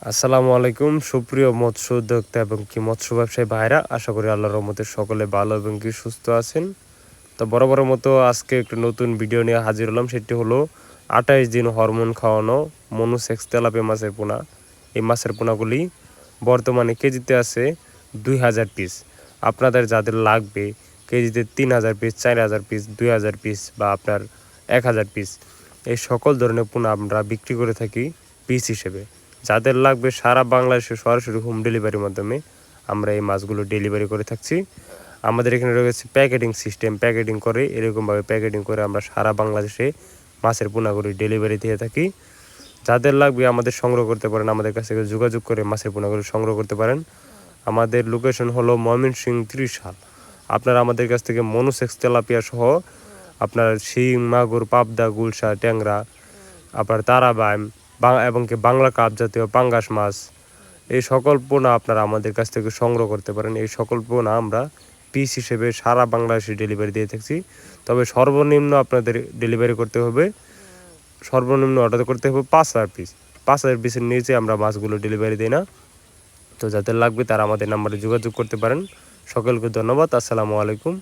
আসসালামু আলাইকুম সুপ্রিয় মৎস্য উদ্যোক্তা এবং কি মৎস্য ব্যবসায়ী ভাইরা, আশা করি আল্লাহর রহমতে সকলে ভালো এবং কি সুস্থ আছেন। তো বরাবরের মতো আজকে একটু নতুন ভিডিও নিয়ে হাজির হলাম। সেটি হলো 28 দিন হরমোন খাওয়ানো মনোসেক্স তেলাপিয়া মাছের পোনা। এই মাছের পোনাগুলি বর্তমানে কেজিতে আছে 2000 পিস। আপনাদের যাদের লাগবে কেজিতে 3000 পিস, 4000 পিস, 2000 পিস বা আপনার 1000 পিস, এই সকল ধরনের পোনা আমরা বিক্রি করে থাকি পিস হিসেবে। যাদের লাগবে সারা বাংলাদেশে সরাসরি হোম ডেলিভারির মাধ্যমে আমরা এই মাছগুলো ডেলিভারি করে থাকছি। আমাদের এখানে রয়েছে প্যাকেটিং সিস্টেম, প্যাকেটিং করে এরকমভাবে প্যাকেটিং করে আমরা সারা বাংলাদেশে মাছের পোনাগুলি ডেলিভারি দিয়ে থাকি। যাদের লাগবে আমাদের সংগ্রহ করতে পারেন, আমাদের কাছ থেকে যোগাযোগ করে মাছের পোনাগুলি সংগ্রহ করতে পারেন। আমাদের লোকেশন হলো ময়মনসিংহ 30 সাল। আপনারা আমাদের কাছ থেকে মনোসেক্স তেলাপিয়া সহ আপনার শিং, মাগুর, পাবদা, গুলশা, ট্যাংরা, আপনার তারাবাইম এবং কি বাংলা কাপ জাতীয় পাঙ্গাস মাছ, এই সকল পোনা আপনারা আমাদের কাছ থেকে সংগ্রহ করতে পারেন। এই সকল পোনা আমরা পিস হিসেবে সারা বাংলাদেশে ডেলিভারি দিয়ে থাকছি। তবে সর্বনিম্ন আপনাদের ডেলিভারি করতে হবে, সর্বনিম্ন অর্ডার করতে হবে 5000 পিস। 5000 পিসের নিচে আমরা মাছগুলো ডেলিভারি দিই না। তো যাদের লাগবে তারা আমাদের নাম্বারে যোগাযোগ করতে পারেন। সকলকে ধন্যবাদ। আসসালামু আলাইকুম।